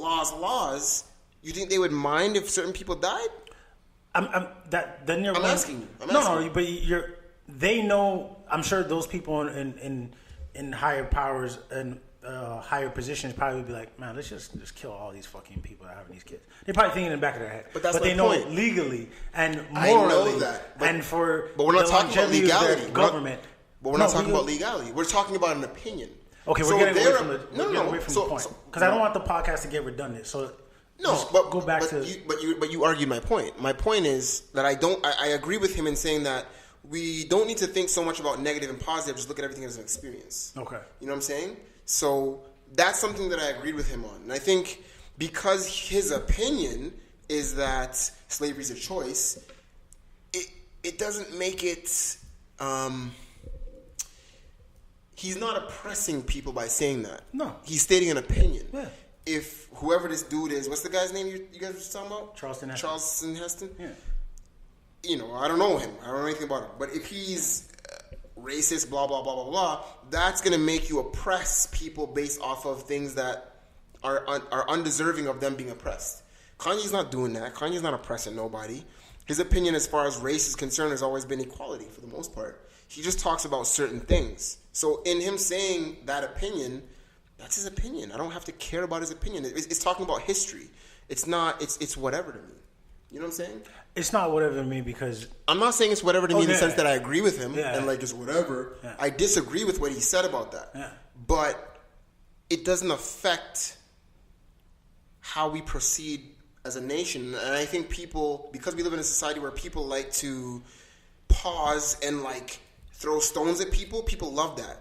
laws, you think they would mind if certain people died? I'm asking you. But they know. I'm sure those people in higher powers and higher positions probably would be like, man, let's just kill all these fucking people that are having these kids. They're probably thinking in the back of their head. But that's they my point. know legally and morally. I know that. But we're not talking about legality. Government. But we're not talking about legality. We're talking about an opinion. Okay, we're getting away from the point. Because I don't want the podcast to get redundant. So go back to. But you argued my point. My point is that I agree with him in saying that we don't need to think so much about negative and positive. Just look at everything as an experience. Okay. You know what I'm saying? So that's something that I agreed with him on. And I think because his opinion is that slavery is a choice, it doesn't make it. He's not oppressing people by saying that. No. He's stating an opinion. Yeah. If whoever this dude is, what's the guy's name you guys were talking about? Charleston Heston? Yeah. You know, I don't know him. I don't know anything about him. But if he's racist, blah, blah, blah, blah, blah, that's going to make you oppress people based off of things that are undeserving of them being oppressed. Kanye's not doing that. Kanye's not oppressing nobody. His opinion as far as race is concerned has always been equality for the most part. He just talks about certain things. So in him saying that opinion, that's his opinion. I don't have to care about his opinion. It's talking about history. It's not, it's whatever to me. You know what I'm saying? It's not whatever to me because... I'm not saying it's whatever to me in the sense that I agree with him and like it's whatever. Yeah. I disagree with what he said about that. Yeah. But it doesn't affect how we proceed as a nation. And I think people, because we live in a society where people like to pause and like throw stones at people, people love that.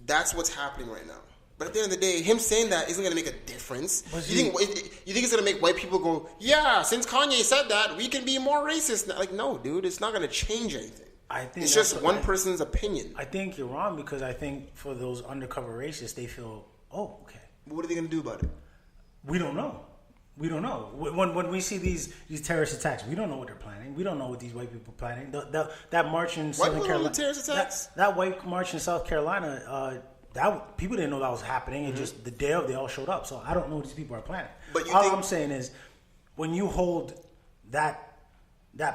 That's what's happening right now. But at the end of the day, him saying that isn't going to make a difference. You think it's going to make white people go, yeah, since Kanye said that, we can be more racist? Like, no, dude, it's not going to change anything. It's just one person's opinion. I think you're wrong because I think for those undercover racists, they feel, oh, okay. But what are they going to do about it? We don't know. We don't know. When we see these terrorist attacks, we don't know what they're planning. We don't know what these white people are planning. That march in South Carolina. Terrorist attacks? That white march in South Carolina, that people didn't know that was happening. It just the day of they all showed up. So I don't know what these people are planning. But I'm saying is, when you hold that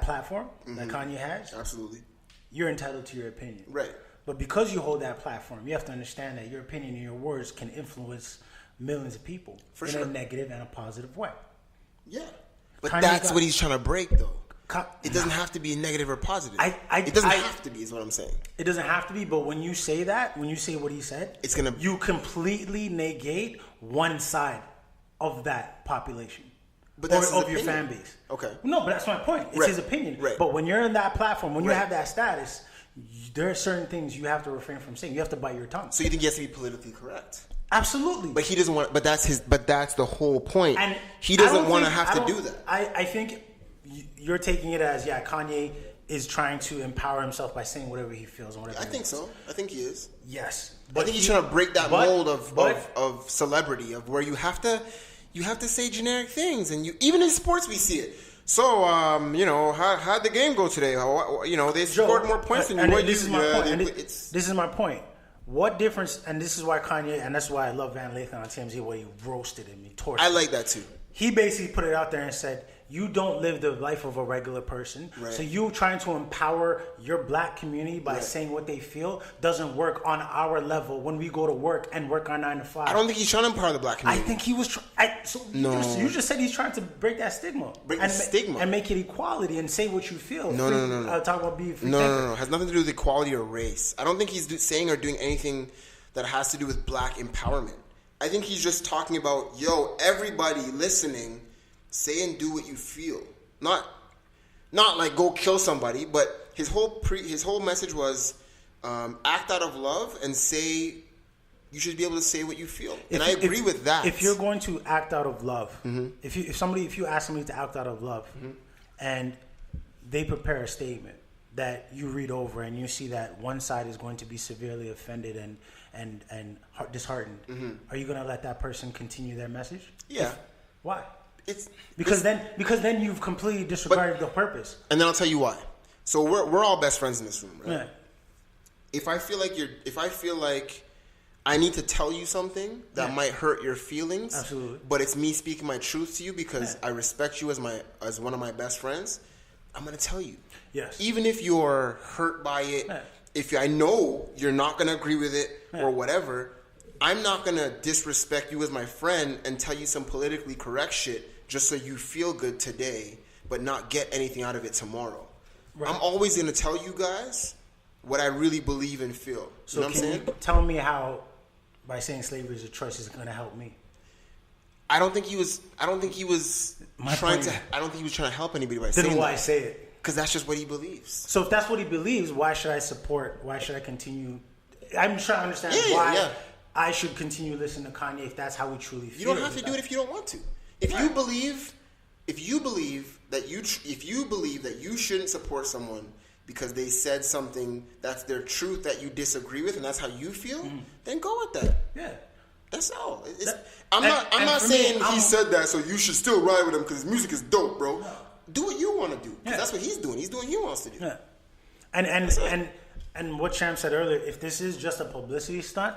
platform that Kanye has, absolutely, you're entitled to your opinion, right? But because you hold that platform, you have to understand that your opinion and your words can influence millions of people in a negative and a positive way. Yeah, but that's what he's trying to break, though. It doesn't have to be negative or positive. It doesn't have to be, is what I'm saying. It doesn't have to be, but when you say that, when you say what he said, you completely negate one side of that population. But that's of your fan base. Okay. No, but that's my point. It's his opinion. Right. But when you're in that platform, when you have that status, there are certain things you have to refrain from saying. You have to bite your tongue. So you think he has to be politically correct? Absolutely. But he doesn't want. But that's the whole point. And he doesn't want to have to do that. I think you're taking it as Kanye is trying to empower himself by saying whatever he feels and whatever. I think so. I think he is. Yes. I think he's trying to break that mold of celebrity, of where you have to say generic things, and even in sports we see it. So how'd the game go today? They scored more points than you. This is my point. This is my point. What difference? And this is why Kanye, and that's why I love Van Lathan on TMZ, where he roasted him, he tortured. I like that too. He basically put it out there and said, you don't live the life of a regular person. Right. So you trying to empower your black community by saying what they feel doesn't work on our level when we go to work and work our 9 to 5. I don't think he's trying to empower the black community. I think he was you just said he's trying to break that stigma. And make it equality and say what you feel. No. Talk about being free. No. It has nothing to do with equality or race. I don't think he's saying or doing anything that has to do with black empowerment. I think he's just talking about, everybody listening, say and do what you feel. Not like go kill somebody, but his whole message was act out of love and say you should be able to say what you feel. And I agree with that. If you're going to act out of love, if you ask somebody to act out of love, and they prepare a statement that you read over and you see that one side is going to be severely offended and disheartened, are you going to let that person continue their message? Yeah. Why? Because then you've completely disregarded the purpose. And then I'll tell you why. So we're all best friends in this room, right? Yeah. If I feel like I need to tell you something that might hurt your feelings. Absolutely. But it's me speaking my truth to you because I respect you as one of my best friends. I'm going to tell you. Yes. Even if you're hurt by it, if I know you're not going to agree with it or whatever, I'm not going to disrespect you as my friend and tell you some politically correct shit just so you feel good today, but not get anything out of it tomorrow. Right. I'm always going to tell you guys what I really believe and feel. So you know what I'm saying? You tell me how, by saying slavery is a choice, is going to help me? I don't think he was trying to help anybody by saying that. Then why say it? Because that's just what he believes. So if that's what he believes, why should I support? Why should I continue? I'm trying to understand why I should continue listening to Kanye if that's how we truly feel. You don't have to do it if you don't want to. If you believe that you shouldn't support someone because they said something that's their truth that you disagree with and that's how you feel, then go with that. Yeah. That's all. I'm not saying he said that, so you should still ride with him because his music is dope, bro. No. Do what you want to do. Because that's what he's doing. He's doing what he wants to do. Yeah. And what Champ said earlier, if this is just a publicity stunt,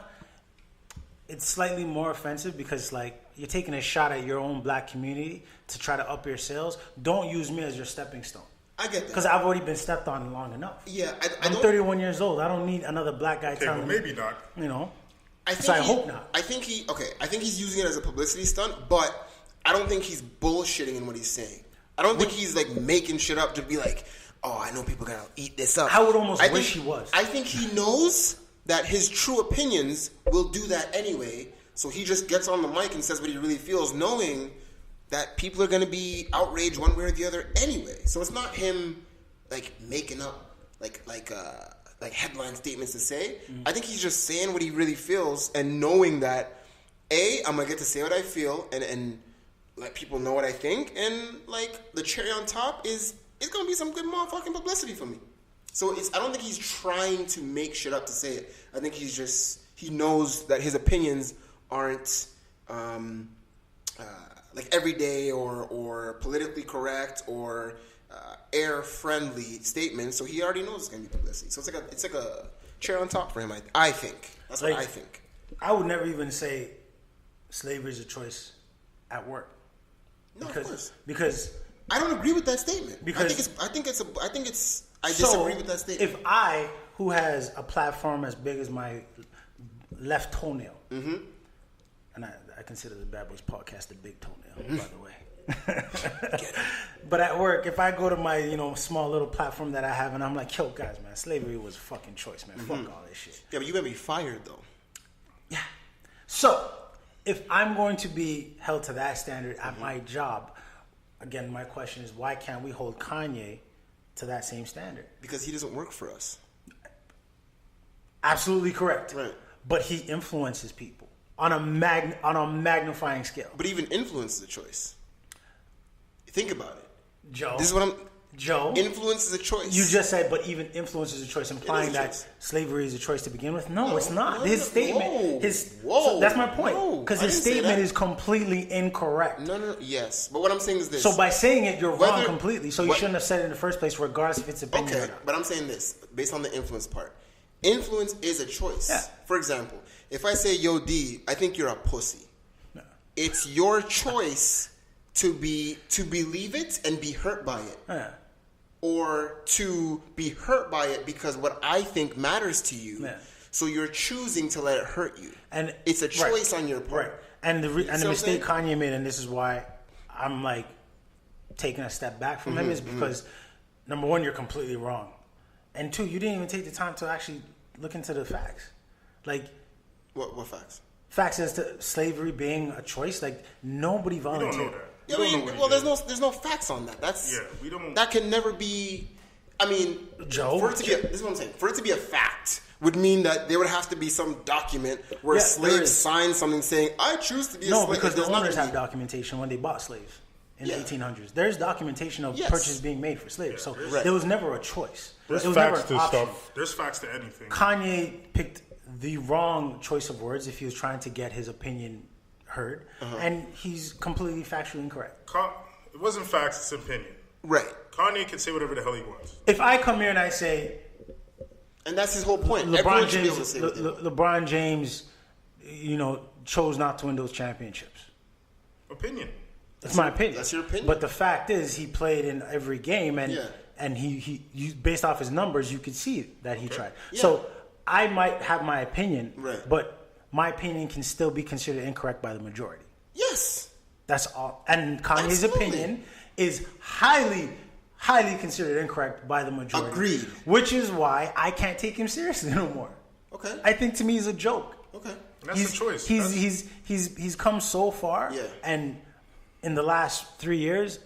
it's slightly more offensive because like you're taking a shot at your own black community to try to up your sales. Don't use me as your stepping stone. I get that. Because I've already been stepped on long enough. Yeah, I'm 31 years old. I don't need another black guy telling me. Maybe not. You know. I hope not. I think he's using it as a publicity stunt, but I don't think he's bullshitting in what he's saying. I don't think he's like making shit up to be like, oh, I know people are gonna eat this up. I would almost wish he was. I think he knows that his true opinions will do that anyway, so he just gets on the mic and says what he really feels, knowing that people are gonna be outraged one way or the other anyway. So it's not him like making up like headline statements to say. I think he's just saying what he really feels and knowing that I'm gonna get to say what I feel and let people know what I think, and like the cherry on top is it's gonna be some good motherfucking publicity for me. So I don't think he's trying to make shit up to say it. I think he knows that his opinions aren't like everyday or politically correct or air friendly statements. So he already knows it's gonna be publicity. So it's like a cherry on top for him. I think that's what I think. I would never even say slavery is a choice at work. No, of course. Because I don't agree with that statement. Because I disagree with that statement. If I, who has a platform as big as my left toenail, and I consider the Bad Boys podcast the big toenail, by the way. But at work, if I go to my small little platform that I have, and I'm like, yo, guys, man, slavery was a fucking choice, man. Fuck all this shit. Yeah, but you better be fired though. Yeah. So if I'm going to be held to that standard at my job, again, my question is, why can't we hold Kanye to that same standard? Because he doesn't work for us. Absolutely correct. Right. But he influences people on a magnifying scale. But even influence is a choice. Think about it. Joe. This is what Joe. Influence is a choice. You just said, but even influence is a choice, implying that slavery is a choice to begin with. No, it's not. His statement, so that's my point. Because his statement is completely incorrect. No. Yes, but what I'm saying is this. So by saying it, you're wrong completely. So you shouldn't have said it in the first place, regardless if it's opinion or not. Okay, but I'm saying this based on the influence part. Influence is a choice. Yeah. For example, if I say, "Yo, D, I think you're a pussy," it's your choice to believe it and be hurt by it. Yeah. Or to be hurt by it because what I think matters to you. Yeah. So you're choosing to let it hurt you. And it's a choice on your part. Right. And the mistake Kanye made, and this is why I'm like taking a step back from him, is because number one, you're completely wrong. And two, you didn't even take the time to actually look into the facts. Like what facts? Facts as to slavery being a choice. Like nobody volunteered. We don't know that. There's no facts on that. That can never be. I mean, Joe. this is what I'm saying. For it to be a fact would mean that there would have to be some document where slaves signed something saying, "I choose to be a slave." No, because the owners have documentation when they bought slaves in the 1800s. There's documentation of purchases being made for slaves. So there was never a choice. There's facts to stuff. There's facts to anything. Kanye picked the wrong choice of words if he was trying to get his opinion heard, and he's completely factually incorrect. It wasn't facts, it's opinion. Right. Kanye can say whatever the hell he wants. If I come here and I say, and that's his whole point, LeBron James chose not to win those championships. Opinion. That's my opinion. That's your opinion. But the fact is, he played in every game, and he based off his numbers, you could see that he tried. Yeah. So I might have my opinion, but my opinion can still be considered incorrect by the majority. Yes. That's all. And Kanye's opinion is highly considered incorrect by the majority. Agreed. Which is why I can't take him seriously no more. Okay. I think to me he's a joke. Okay. That's the choice. He's come so far, and in the last 3 years,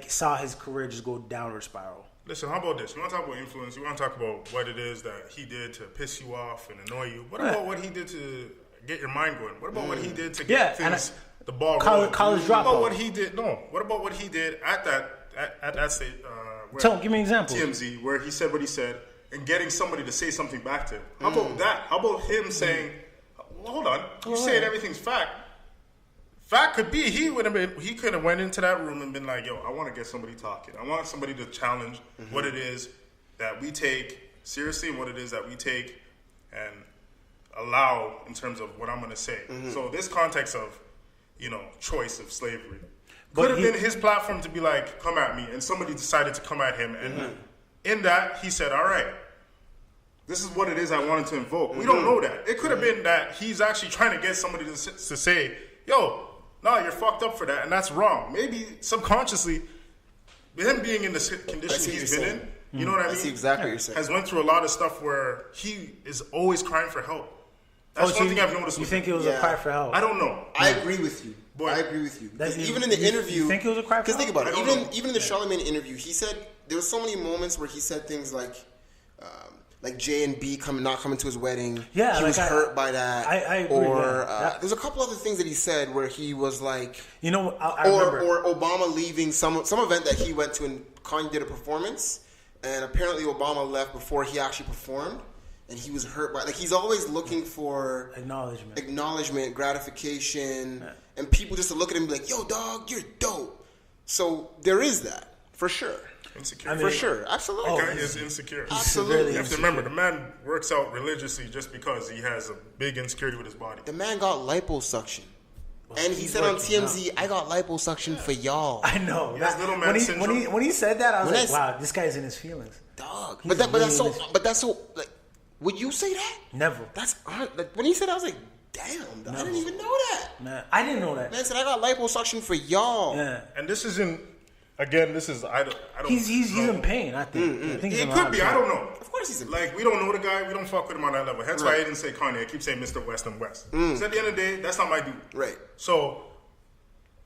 saw his career just go downward spiral. Listen, how about this? You want to talk about influence? You want to talk about what it is that he did to piss you off and annoy you? What about what he did to get your mind going? What about what he did to get things, the ball rolling? College dropout. What about what he did? No. What about what he did at that stage? Give me an example. TMZ, where he said what he said, and getting somebody to say something back to him. How about that? How about him saying, well, "Hold on, you're saying everything's fact." Fact could be he could have went into that room and been like, "Yo, I want to get somebody talking. I want somebody to challenge what it is that we take seriously and what it is that we take and allow in terms of what I'm going to say." So this context of, choice of slavery could have been his platform to be like, "Come at me," and somebody decided to come at him, and in that he said, "All right, this is what it is I wanted to invoke." We don't know that. It could have been that he's actually trying to get somebody to say, "Yo, no, you're fucked up for that," and that's wrong. Maybe subconsciously, him being in the condition he's been in, you know what I mean? I see exactly what you're saying. Has went through a lot of stuff where he is always crying for help. That's one thing I've noticed. You think it was a cry for help? I don't know. I agree with you. I agree with you. Because even in the interview, you think it was a cry for help? Because think about it. Even in the Charlemagne interview, he said there were so many moments where he said things like J and B not coming to his wedding. Yeah, he was hurt by that. I agree. Or there's a couple other things that he said where he was like, I remember. Or Obama leaving some event that he went to and Kanye did a performance, and apparently Obama left before he actually performed, and he was hurt by he's always looking for acknowledgement, gratification, and people just to look at him and be like, "Yo, dog, you're dope." So there is that for sure. Insecure. For sure. Absolutely. The guy is insecure. Absolutely. You have to remember, the man works out religiously just because he has a big insecurity with his body. The man got liposuction. And he said on TMZ, "I got liposuction for y'all." I know. He has little man syndrome. When he said that, I was like, wow, this guy's in his feelings. Dog. But that's so would you say that? Never. That's when he said that, I was like, damn, I didn't even know that. Nah, I didn't know that. Man said, "I got liposuction for y'all." Yeah. And this isn't. Again, this is I don't. He's in pain. I think. I think it could be. I don't know. Of course he's in pain. We don't know the guy. We don't fuck with him on that level. Hence why I didn't say Kanye. I keep saying Mr. West and West. Because at the end of the day, that's not my dude. Right. So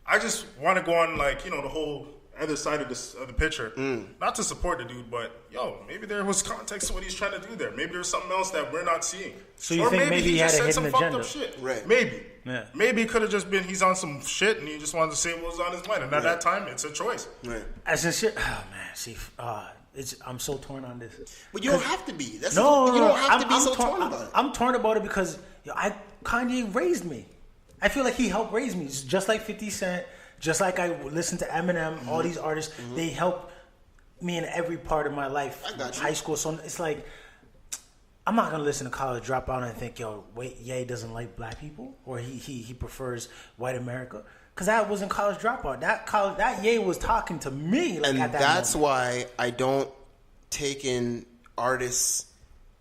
I just want to go on the whole other side of the picture. Not to support the dude, but maybe there was context to what he's trying to do there. Maybe there's something else that we're not seeing. So you think maybe he had a hidden agenda? Up shit. Right. Maybe. Yeah. Maybe it could have just been he's on some shit and he just wanted to say what was on his mind. And at that time, it's a choice. Right. As in shit. Oh man, see, I'm so torn on this. But you don't have to be. You don't have to be so torn about it. I'm torn about it because Kanye raised me. I feel like he helped raise me, just like 50 Cent, just like I listened to Eminem. All these artists, they helped me in every part of my life. I got you. High school, so it's like, I'm not gonna listen to College Dropout and think, Ye doesn't like black people, or he prefers white America, because that wasn't College Dropout. That Ye was talking to me, and at that that's moment. why I don't take in artists'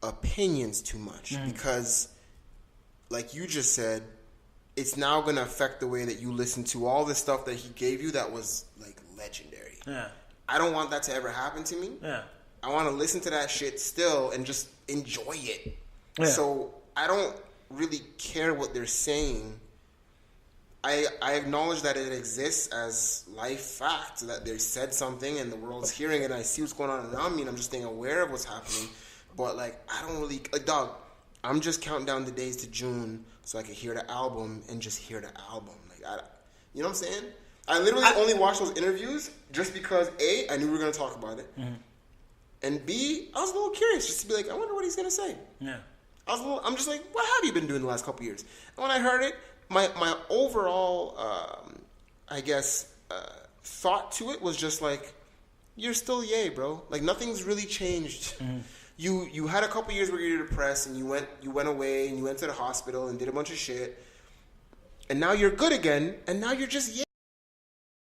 opinions too much, because, like you just said, it's now gonna affect the way that you listen to all the stuff that he gave you that was legendary. Yeah, I don't want that to ever happen to me. Yeah. I want to listen to that shit still and just enjoy it. Yeah. So I don't really care what they're saying. I acknowledge that it exists as life fact, that they said something and the world's hearing it and I see what's going on around me and I'm just staying aware of what's happening. But I don't really, dog, I'm just counting down the days to June so I can hear the album and just hear the album. You know what I'm saying? I literally only watched those interviews just because A, I knew we were going to talk about it. And B, I was a little curious just to be like, I wonder what he's going to say. Yeah. I'm just like, what have you been doing the last couple years? And when I heard it, my overall, thought to it was just like, you're still yay, bro. Like, nothing's really changed. You had a couple years where you were depressed, and you went away, and you went to the hospital and did a bunch of shit, and now you're good again, and now you're just yay.